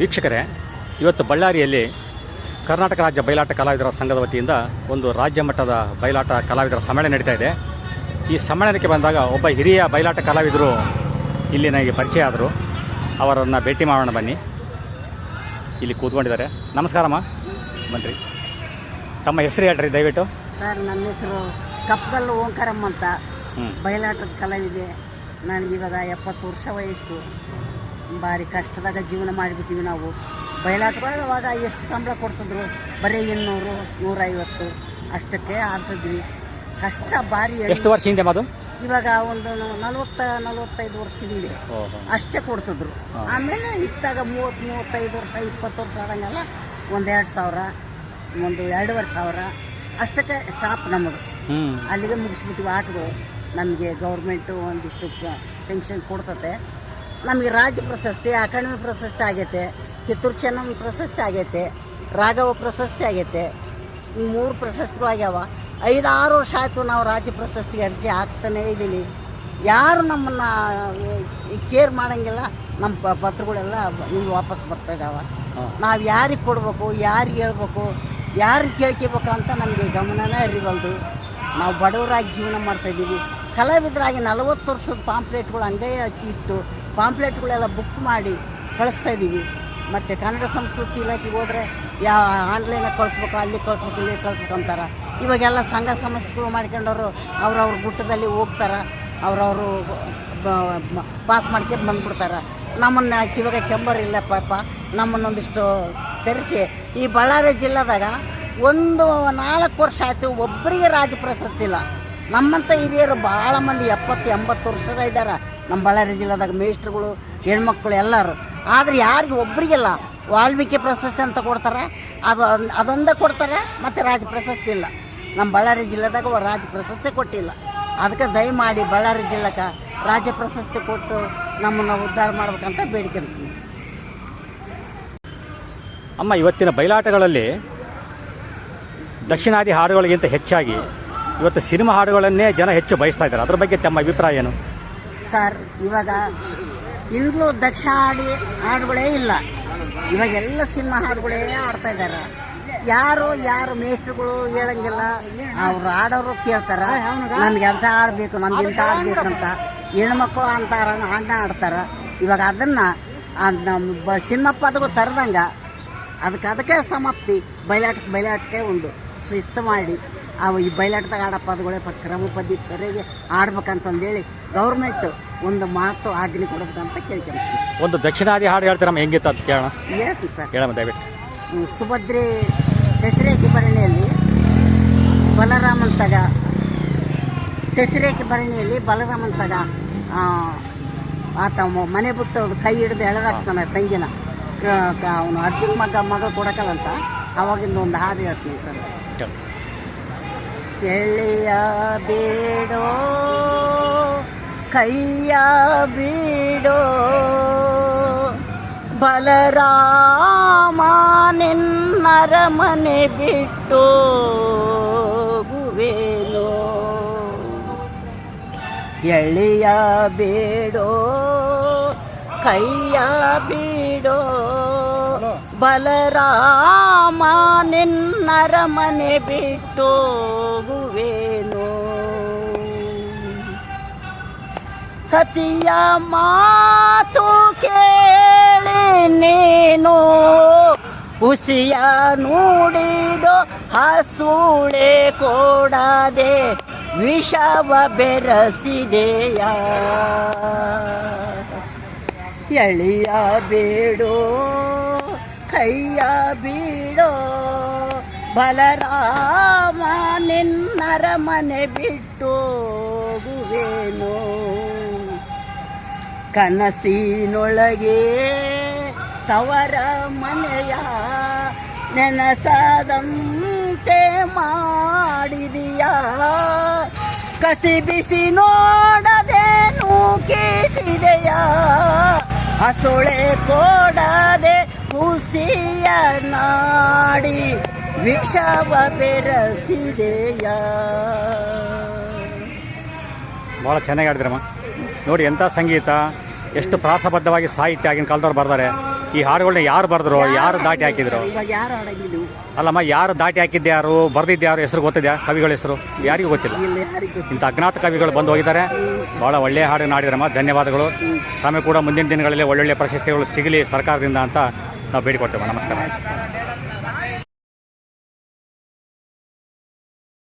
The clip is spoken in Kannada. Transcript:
ವೀಕ್ಷಕರೇ, ಇವತ್ತು ಬಳ್ಳಾರಿಯಲ್ಲಿ ಕರ್ನಾಟಕ ರಾಜ್ಯ ಬಯಲಾಟ ಕಲಾವಿದರ ಸಂಘದ ವತಿಯಿಂದ ಒಂದು ರಾಜ್ಯ ಮಟ್ಟದ ಬಯಲಾಟ ಕಲಾವಿದರ ಸಮ್ಮೇಳನ ನಡೀತಾ ಇದೆ. ಈ ಸಮ್ಮೇಳನಕ್ಕೆ ಬಂದಾಗ ಒಬ್ಬ ಹಿರಿಯ ಬಯಲಾಟ ಕಲಾವಿದರು ಇಲ್ಲಿ ನನಗೆ ಪರಿಚಯ ಆದರು. ಅವರನ್ನು ಭೇಟಿ ಮಾಡೋಣ ಬನ್ನಿ. ಇಲ್ಲಿ ಕೂತ್ಕೊಂಡಿದ್ದಾರೆ. ನಮಸ್ಕಾರಮ್ಮ. ಬನ್ನಿರಿ, ತಮ್ಮ ಹೆಸರು ಹೇಳ್ರಿ ದಯವಿಟ್ಟು. ಸರ್, ನನ್ನ ಹೆಸರು ಕಪ್ಪಗಲ್ಲು ಓಂಕಾರಮ್ಮ ಅಂತ. ಬಯಲಾಟದ ಕಲಾವಿದೆ. ನನಗಿವಾಗ 70 ವರ್ಷ ವಯಸ್ಸು. ಭಾರಿ ಕಷ್ಟದಾಗ ಜೀವನ ಮಾಡಿಬಿಟ್ಟಿವಿ ನಾವು. ಬಯಲಾಟಗಳು ಅವಾಗ ಎಷ್ಟು ಸಂಬಳ ಕೊಡ್ತಿದ್ರು? ಬರೀ 200, 150 ಅಷ್ಟಕ್ಕೆ ಆಡ್ತಿದ್ವಿ. ಕಷ್ಟ ಭಾರಿ. ಎಷ್ಟು ವರ್ಷ ಹಿಂದೆ ಮಾದು? ಇವಾಗ ಒಂದು 40-45 ವರ್ಷ ಹಿಂದೆ ಅಷ್ಟೇ ಕೊಡ್ತಿದ್ರು. ಆಮೇಲೆ ಇತ್ತಾಗ 30-35 ವರ್ಷ 20 ವರ್ಷ ಆದಂಗೆಲ್ಲ 1,2,000, ಒಂದು 2,500 ಅಷ್ಟಕ್ಕೆ ಸ್ಟಾಪ್ ನಮ್ಮದು. ಅಲ್ಲಿಗೆ ಮುಗಿಸ್ಬಿಟ್ಟಿವಿ ಆಟಗಳು. ನಮಗೆ ಗೌರ್ಮೆಂಟು ಒಂದಿಷ್ಟು ಪೆನ್ಷನ್ ಕೊಡ್ತತೆ. ನಮಗೆ ರಾಜ್ಯ ಪ್ರಶಸ್ತಿ, ಅಕಾಡೆಮಿ ಪ್ರಶಸ್ತಿ ಆಗೈತೆ, ಕಿತ್ತೂರು ಚೆನ್ನಮ್ಮ ಪ್ರಶಸ್ತಿ ಆಗೈತೆ, ರಾಘವ ಪ್ರಶಸ್ತಿ ಆಗೈತೆ. 3 ಪ್ರಶಸ್ತಿಗಳು ಆಗ್ಯಾವ. 5-6 ವರ್ಷ ಆಯಿತು ನಾವು ರಾಜ್ಯ ಪ್ರಶಸ್ತಿಗೆ ಅರ್ಜಿ ಹಾಕ್ತಾನೇ ಇದ್ದೀನಿ. ಯಾರು ನಮ್ಮನ್ನು ಕೇರ್ ಮಾಡೋಂಗಿಲ್ಲ. ನಮ್ಮ ಪತ್ರಗಳೆಲ್ಲ ನಿಮ್ಗೆ ವಾಪಸ್ ಬರ್ತಾ ಇದ್ದಾವೆ. ನಾವು ಯಾರಿಗೆ ಕೊಡಬೇಕು, ಯಾರಿಗೆ ಹೇಳ್ಬೇಕು, ಯಾರಿಗೆ ಕೇಳ್ಕೋಬೇಕು ಅಂತ ನಮಗೆ ಗಮನನೇ ಅರಿವಲ್ದು. ನಾವು ಬಡವರಾಗಿ ಜೀವನ ಮಾಡ್ತಾಯಿದ್ದೀವಿ. ಕಲಾವಿದರಾಗಿ 40 ವರ್ಷದ ಪಾಂಪ್ಲೆಟ್ಗಳು ಹಂಗೆ ಹಚ್ಚಿಟ್ಟು ಪಾಂಪ್ಲೆಟ್ಗಳೆಲ್ಲ ಬುಕ್ ಮಾಡಿ ಕಳಿಸ್ತಾ ಇದ್ದೀವಿ. ಮತ್ತು ಕನ್ನಡ ಸಂಸ್ಕೃತಿ ಇಲಾಖೆಗೆ ಹೋದರೆ ಯಾವ ಆನ್ಲೈನಾಗಿ ಕಳಿಸ್ಬೇಕು, ಅಲ್ಲಿ ಕಳಿಸ್ಬೇಕು, ಇಲ್ಲಿ ಕಳಿಸ್ಬೇಕು ಅಂತಾರೆ. ಇವಾಗೆಲ್ಲ ಸಂಘ ಸಮಸ್ಯೆಗಳು ಮಾಡ್ಕೊಂಡವರು ಅವ್ರವ್ರ ಗುಟ್ಟದಲ್ಲಿ ಹೋಗ್ತಾರೆ. ಅವ್ರವರು ಪಾಸ್ ಮಾಡ್ಕೊಂಡು ಬಂದುಬಿಡ್ತಾರೆ. ನಮ್ಮನ್ನು ಇವಾಗ ಕೆಂಬರಿಲ್ಲ ಪಾಪ. ನಮ್ಮನ್ನೊಂದಿಷ್ಟು ತೆರೆಸಿ ಈ ಬಳ್ಳಾರಿ ಜಿಲ್ಲೆದಾಗ ಒಂದು 4 ವರ್ಷ ಆಯಿತು ಒಬ್ಬರಿಗೆ ರಾಜ್ಯ ಪ್ರಶಸ್ತಿ ಇಲ್ಲ. ನಮ್ಮಂಥ ಹಿರಿಯರು ಭಾಳ ಮಂದಿ 70-80 ವರ್ಷದ ಇದ್ದಾರೆ ನಮ್ಮ ಬಳ್ಳಾರಿ ಜಿಲ್ಲೆದಾಗ. ಮೇಷ್ಟ್ರುಗಳು, ಹೆಣ್ಮಕ್ಳು ಎಲ್ಲರೂ. ಆದರೆ ಯಾರಿಗೆ ಒಬ್ಬರಿಗೆಲ್ಲ ವಾಲ್ಮೀಕಿ ಪ್ರಶಸ್ತಿ ಅಂತ ಕೊಡ್ತಾರೆ, ಅದೊಂದೇ ಕೊಡ್ತಾರೆ. ಮತ್ತು ರಾಜ್ಯ ಪ್ರಶಸ್ತಿ ಇಲ್ಲ. ನಮ್ಮ ಬಳ್ಳಾರಿ ಜಿಲ್ಲೆದಾಗ ರಾಜ್ಯ ಪ್ರಶಸ್ತಿ ಕೊಟ್ಟಿಲ್ಲ. ಅದಕ್ಕೆ ದಯಮಾಡಿ ಬಳ್ಳಾರಿ ಜಿಲ್ಲೆಗೆ ರಾಜ್ಯ ಪ್ರಶಸ್ತಿ ಕೊಟ್ಟು ನಮ್ಮನ್ನು ಉದ್ಧಾರ ಮಾಡ್ಬೇಕಂತ ಬೇಡಿಕೊಂತೀನಿ. ಅಮ್ಮ, ಇವತ್ತಿನ ಬಯಲಾಟಗಳಲ್ಲಿ ದಕ್ಷಿಣಾದಿ ಹಾಡುಗಳಿಗಿಂತ ಹೆಚ್ಚಾಗಿ ಇವತ್ತು ಸಿನಿಮಾ ಹಾಡುಗಳನ್ನೇ ಜನ ಹೆಚ್ಚು ಬಯಸ್ತಾ ಇದ್ದಾರೆ. ಅದ್ರ ಬಗ್ಗೆ ತಮ್ಮ ಅಭಿಪ್ರಾಯ ಏನು? ಸರ್, ಇವಾಗ ಇಂದಲೂ ದಕ್ಷಿಣಾದಿ ಹಾಡುಗಳೇ ಇಲ್ಲ. ಇವಾಗೆಲ್ಲ ಸಿನಿಮಾ ಹಾಡುಗಳೇ ಆಡ್ತಾ ಇದ್ದಾರೆ. ಯಾರು ಮೇಷ್ಟ್ರುಗಳು ಹೇಳಂಗಿಲ್ಲ. ಅವ್ರು ಆಡೋರು ಕೇಳ್ತಾರೆ, ನಮ್ಗೆ ಎಂಥ ಆಡಬೇಕು, ನಮ್ಗೆ ಇಂಥ ಆಡ್ಬೇಕಂತ. ಹೆಣ್ಮಕ್ಳು ಅಂತ ಅಣ್ಣ ಆಡ್ತಾರೆ. ಇವಾಗ ಅದನ್ನು ಸಿನಿಮಾ ಪದಗಳು ತರದಂಗೆ ಅದಕ್ಕೆ ಸಮಾಪ್ತಿ. ಬಯಲಾಟಕ್ಕೆ ಒಂದು ಶಿಸ್ತು ಮಾಡಿ ಈ ಬಯಲಾಟದಾಗ ಆಡೋ ಪದಗಳೇ ಕ್ರಮ ಪದ್ಧತಿ ಸರಿಯಾಗಿ ಆಡ್ಬೇಕಂತಂದೇಳಿ ಗೌರ್ಮೆಂಟ್ ಒಂದು ಮಾತು ಆಜ್ಞೆ ಕೊಡ್ಬೇಕಂತ ಕೇಳ್ಕೊಂತೀನಿ. ಒಂದು ದಕ್ಷಿಣಾದಿ ಹಾಡು ಹೇಳ್ತೀರಮ್ಮ, ಹೆಂಗಿತ್ತು ಅಂತ ಕೇಳೋಣ. ಹೇಳ್ತೀನಿ ಸರ್, ಹೇಳಮ್ಮ ದಯವಿಟ್ಟು. ಸುಭದ್ರೆ ಶಶಿರೇಖೆ ಭರಣಿಯಲ್ಲಿ ಬಲರಾಮಂತಗ, ಶಶಿರೇಖೆ ಭರಣಿಯಲ್ಲಿ ಬಲರಾಮಂತಗ ಆತ ಮನೆ ಬಿಟ್ಟು ಕೈ ಹಿಡಿದು ಎಳೆದಾಗ್ತಾನೆ ತಂಗಿನ. ಅವನು ಅರ್ಜುನ್ ಮಗಳು ಕೊಡಕಲ್ಲಂತ. ಅವಾಗಿಂದ ಒಂದು ಹಾಡು ಹೇಳ್ತೀನಿ ಸರ್. ಎಳೆಯ ಬೇಡೋ ಕೈಯ ಬೀಡೋ ಬಲರಾಮ ನಿನ್ನರ ಮನೆ ಬಿಟ್ಟು ಗುವೇನೋ. ಎಳೆಯ ಬೇಡೋ ಕೈಯ ಬೀಡೋ ಬಲರಾಮ ನಿನ್ನರ ಮನೆ ಬಿಟ್ಟು ಗುವೇನೋ. ಸತಿಯ ಮಾತು ಕೇಳಿ ನೀನು ಹುಸಿಯ ನುಡಿದೋ ಹಸುಳೆ ಕೊಡದೆ ವಿಷವ ಬೆರಸಿದೆಯ. ಎಳೆಯ ಬೇಡೋ ಕೈಯ ಬೀಡೋ ಬಲರಾಮ ನಿನ್ನರ ಮನೆ ಬಿಟ್ಟು ಗುವೇನೋ. ಕನಸಿನೊಳಗೆ ತವರ ಮನೆಯ ನೆನಸದಂತೆ ಮಾಡಿದೀಯ. ಕಸಿ ಬಿಸಿ ನೋಡದೆ ನೂಕಿಸಿದೆಯ. ಹಸುಳೆ ಕೊಡದೆ ಹುಸಿಯ ನಾಡಿ ವಿಷವ ಬೆರಸಿದೆಯ. ಭಾಳ ಚೆನ್ನಾಗಿ ಆಡಿದ್ರಮ್ಮ. ನೋಡಿ ಎಂಥ ಸಂಗೀತ, ಎಷ್ಟು ಪ್ರಾಸಬದ್ಧವಾಗಿ ಸಾಹಿತ್ಯ ಆಗಿನ ಕಾಲದವ್ರು ಬರ್ತಾರೆ. ಈ ಹಾಡುಗಳನ್ನ ಯಾರು ಬರೆದ್ರು, ಯಾರು ದಾಟಿ ಹಾಕಿದ್ರು? ಇವಾಗ ಯಾರು ಹಾಡಂಗಿದ್ವು? ಅಲ್ಲಮ್ಮ, ಯಾರು ದಾಟಿ ಹಾಕಿದ್ದೆ ಯಾರು, ಬರೆದಿದ್ದೆ ಯಾರು, ಹೆಸರು ಗೊತ್ತಿದ್ಯಾ? ಕವಿಗಳ ಹೆಸರು ಯಾರಿಗೂ ಗೊತ್ತಿಲ್ಲ. ಇಲ್ಲ, ಯಾರಿಗೂ ಗೊತ್ತಿಲ್ಲ. ಇಂಥ ಅಜ್ಞಾತ ಕವಿಗಳು ಬಂದು ಹೋಗಿದ್ದಾರೆ. ಭಾಳ ಒಳ್ಳೆಯ ಹಾಡು ಹಾಡಿದ್ರಮ್ಮ, ಧನ್ಯವಾದಗಳು. ತಾವೇ ಕೂಡ ಮುಂದಿನ ದಿನಗಳಲ್ಲಿ ಒಳ್ಳೊಳ್ಳೆ ಪ್ರಶಸ್ತಿಗಳು ಸಿಗಲಿ ಸರ್ಕಾರದಿಂದ ಅಂತ ನಾವು ಬೇಡಿಕೊಡ್ತೇವೆ. ನಮಸ್ಕಾರ.